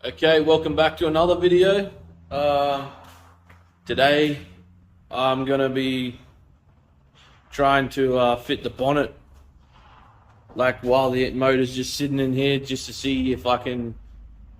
Okay, welcome back to another video. Today I'm gonna be trying to fit the bonnet, like while the motor's just sitting in here, just to see if I can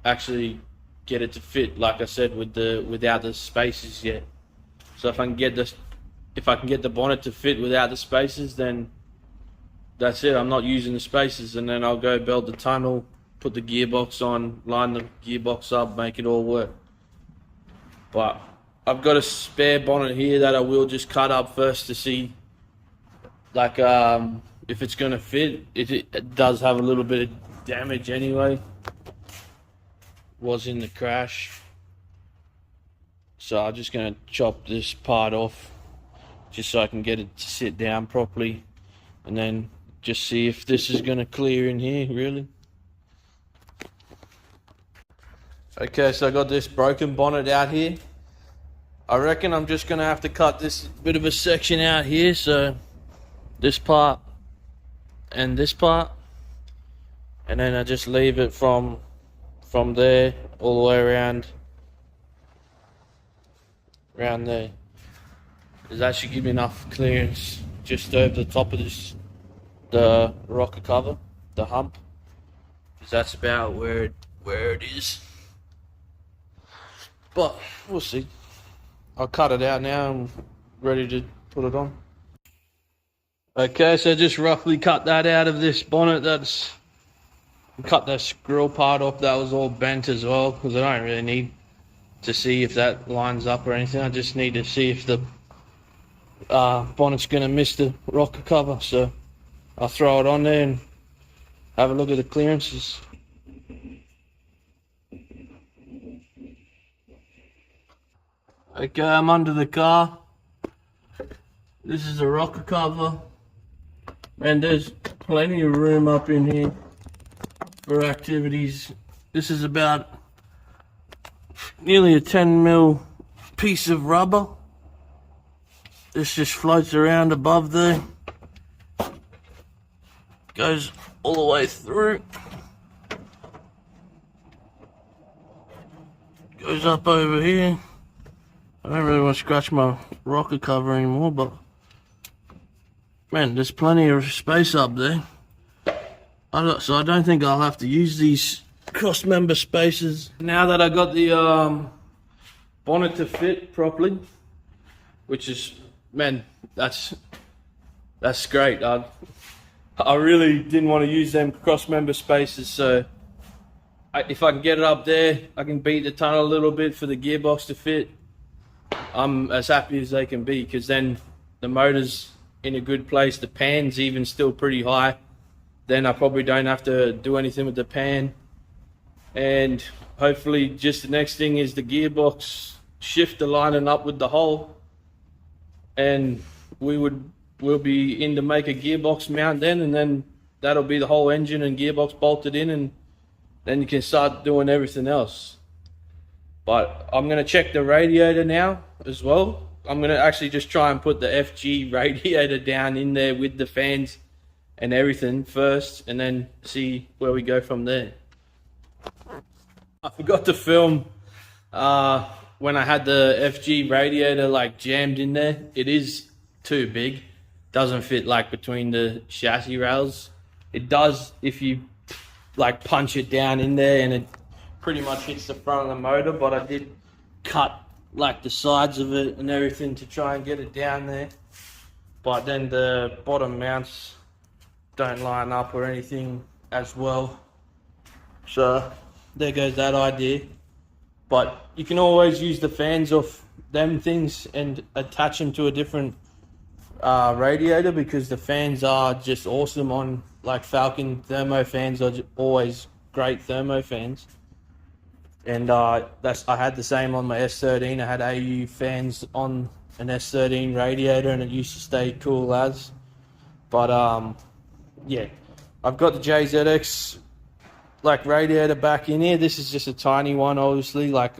actually get it to fit. Like I said, without the spaces yet. So if I can get the bonnet to fit without the spaces, then that's it. I'm not using the spaces, and then I'll go build the tunnel, put the gearbox on, line the gearbox up, make it all work. But I've got a spare bonnet here that I will just cut up first to see, like, if it's gonna fit. It does have a little bit of damage anyway. Was in the crash, so I'm just gonna chop this part off, just so I can get it to sit down properly, and then just see if this is gonna clear in here really. Okay, so I got this broken bonnet out here. I reckon I'm just gonna have to cut this bit of a section out here, so this part and this part, and then I just leave it from there all the way around there, because that should give me enough clearance just over the top of the rocker cover, the hump, because that's about where it is. But we'll see. I'll cut it out now. I'm ready to put it on. Okay, so just roughly cut that out of this bonnet. Cut that screw part off. That was all bent as well, because I don't really need to see if that lines up or anything. I just need to see if the bonnet's gonna miss the rocker cover. So I'll throw it on there and have a look at the clearances. Okay, I'm under the car. This is the rocker cover, and there's plenty of room up in here for activities. This is about nearly a 10mm piece of rubber. This just floats around above there, goes all the way through, goes up over here. I don't really want to scratch my rocker cover anymore, but man, there's plenty of space up there. So I don't think I'll have to use these cross member spaces. Now that I got the bonnet to fit properly, which is, man, that's great. I really didn't want to use them cross member spaces, so if I can get it up there, I can beat the tunnel a little bit for the gearbox to fit. I'm as happy as they can be, because then the motor's in a good place. The pan's even still pretty high. Then I probably don't have to do anything with the pan. And hopefully just the next thing is the gearbox shifter lining up with the hole. And we'll be in to make a gearbox mount then, and then that'll be the whole engine and gearbox bolted in, and then you can start doing everything else. But I'm going to check the radiator now as well. I'm going to actually just try and put the FG radiator down in there with the fans and everything first, and then see where we go from there. I forgot to film when I had the FG radiator like jammed in there. It is too big. Doesn't fit like between the chassis rails. It does if you like punch it down in there, and it pretty much hits the front of the motor, but I did cut like the sides of it and everything to try and get it down there. But then the bottom mounts don't line up or anything as well. So there goes that idea. But you can always use the fans off them things and attach them to a different radiator, because the fans are just awesome on, like, Falcon thermo fans are always great thermo fans. And I had the same on my S13. I had AU fans on an S13 radiator, and it used to stay cool as. But yeah, I've got the JZX like radiator back in here. This is just a tiny one, obviously. Like,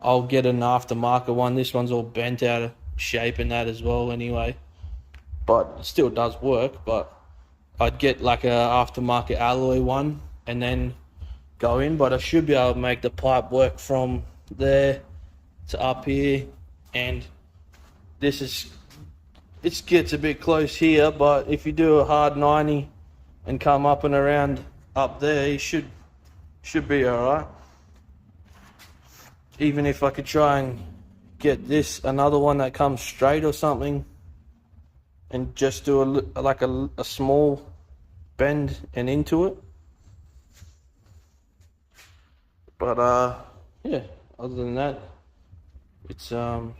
I'll get an aftermarket one. This one's all bent out of shape and that as well anyway, but it still does work. But I'd get like a aftermarket alloy one, and then go in, but I should be able to make the pipe work from there to up here. And this is, it gets a bit close here, but if you do a hard 90 and come up and around up there, you should be alright. Even if I could try and get this, another one that comes straight or something, and just do a small bend and into it. But yeah, other than that, it's I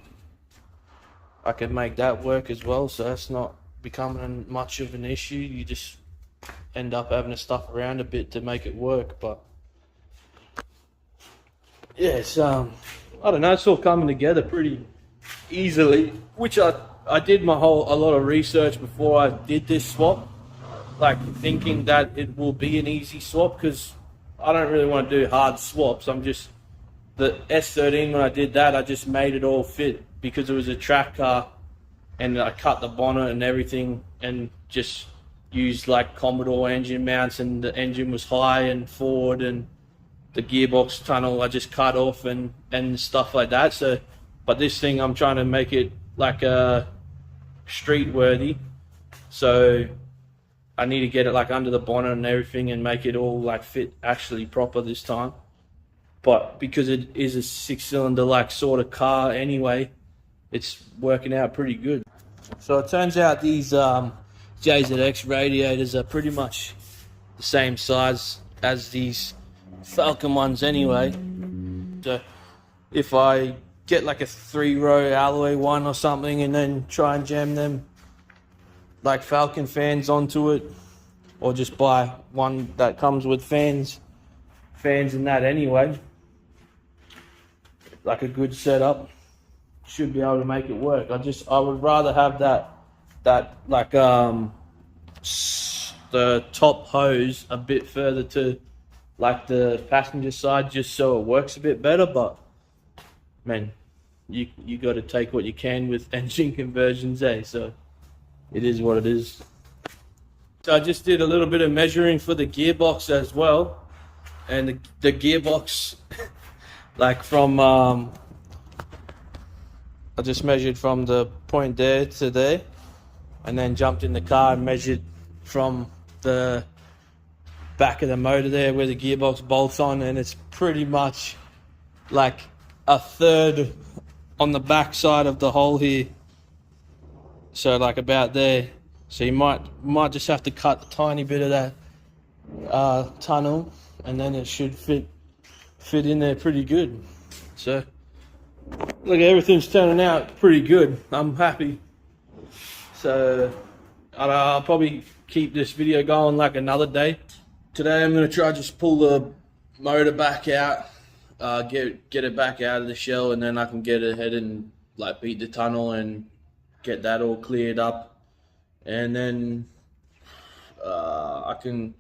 can make that work as well, so that's not becoming much of an issue. You just end up having to stuff around a bit to make it work. But yeah, it's I don't know, it's all coming together pretty easily, which I did a lot of research before I did this swap, like thinking that it will be an easy swap, because I don't really want to do hard swaps. I'm just, the S13, when I did that, I just made it all fit because it was a track car, and I cut the bonnet and everything and just used like Commodore engine mounts, and the engine was high and forward, and the gearbox tunnel I just cut off and stuff like that. So, but this thing I'm trying to make it like a street worthy, so I need to get it like under the bonnet and everything and make it all like fit actually proper this time. But because it is a 6-cylinder like sort of car anyway, it's working out pretty good. So it turns out these JZX radiators are pretty much the same size as these Falcon ones anyway. So if I get like a 3-row alloy one or something and then try and jam them like Falcon fans onto it, or just buy one that comes with fans in that anyway, like a good setup, should be able to make it work. I would rather have that like the top hose a bit further to like the passenger side, just so it works a bit better. But man, you got to take what you can with engine conversions, eh? So it is what it is. So I just did a little bit of measuring for the gearbox as well, and the gearbox like from I just measured from the point there to there, and then jumped in the car and measured from the back of the motor there where the gearbox bolts on, and it's pretty much like a third on the back side of the hole here, so like about there. So you might just have to cut a tiny bit of that tunnel, and then it should fit in there pretty good. So look, everything's turning out pretty good. I'm happy. So I'll probably keep this video going like another day. Today I'm going to try just pull the motor back out, get it back out of the shell, and then I can get ahead and like beat the tunnel and get that all cleared up. And then I'm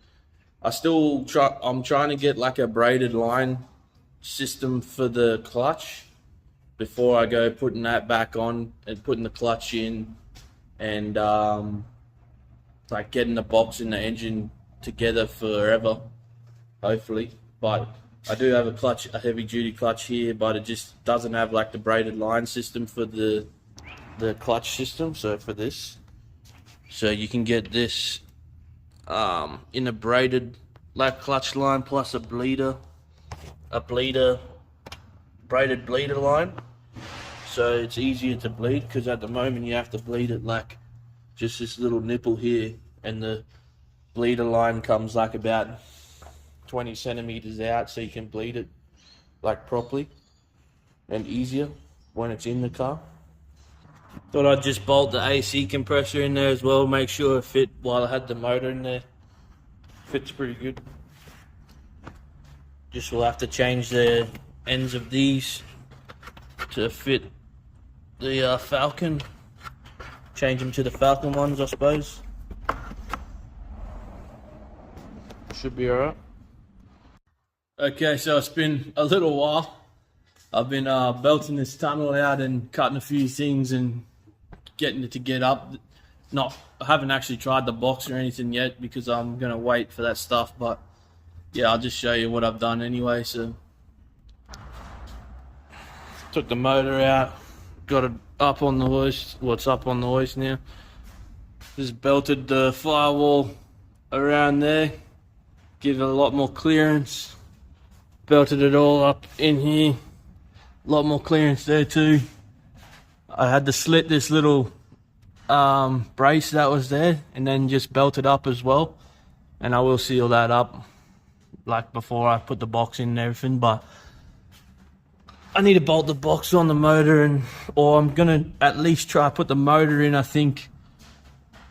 trying to get like a braided line system for the clutch before I go putting that back on and putting the clutch in, and like getting the box and the engine together forever, hopefully. But I do have a heavy duty clutch here, but it just doesn't have like the braided line system for the clutch system. So for this, so you can get this in a braided like clutch line plus a braided bleeder line, so it's easier to bleed, because at the moment you have to bleed it like just this little nipple here, and the bleeder line comes like about 20 centimeters out, so you can bleed it like properly and easier when it's in the car. Thought I'd just bolt the AC compressor in there as well, make sure it fit while I had the motor in there. Fits pretty good. Just will have to change the ends of these to fit the Falcon. Change them to the Falcon ones, I suppose. Should be alright. Okay, so it's been a little while. I've been belting this tunnel out and cutting a few things and getting it to get up. I haven't actually tried the box or anything yet, because I'm gonna wait for that stuff, but yeah, I'll just show you what I've done anyway. So took the motor out, got it up on the hoist. What's up on the hoist now? Just belted the firewall around there, give it a lot more clearance. Belted it all up in here, a lot more clearance there too. I had to slit this little brace that was there and then just belt it up as well, and I will seal that up like before I put the box in and everything. But I need to bolt the box on the motor, or I'm gonna at least try to put the motor in, I think,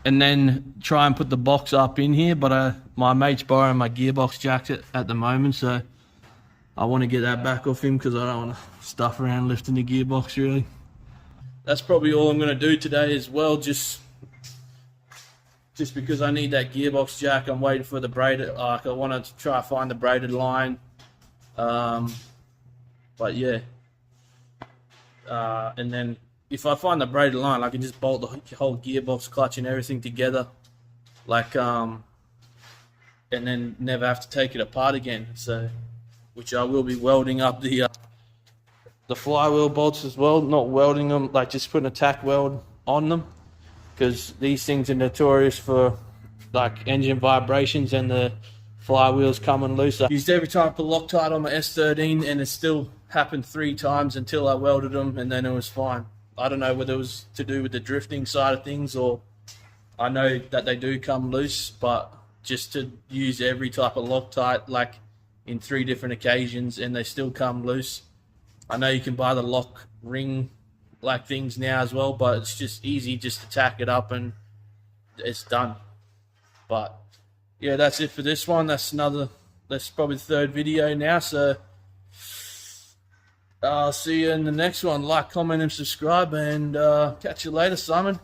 and then try and put the box up in here. But my mate's borrowing my gearbox jacks at the moment, so I want to get that back off him because I don't want to stuff around lifting the gearbox really. That's probably all I'm going to do today as well, just because I need that gearbox jack. I'm waiting for the braided, like I want to try to find the braided line. But yeah. And then if I find the braided line, I can just bolt the whole gearbox, clutch and everything together. Like, and then never have to take it apart again. So, which I will be welding up the flywheel bolts as well, not welding them, like just putting a tack weld on them, because these things are notorious for like engine vibrations and the flywheels coming loose. I used every time I put Loctite on my S13 and it still happened 3 times until I welded them, and then it was fine. I don't know whether it was to do with the drifting side of things, or I know that they do come loose, but just to use every type of Loctite like in 3 different occasions and they still come loose. I know you can buy the lock ring like things now as well, but it's just easy just to tack it up and it's done. But yeah, that's it for this one. That's probably the 3rd video now, so I'll see you in the next one. Like, comment and subscribe, and catch you later, Simon.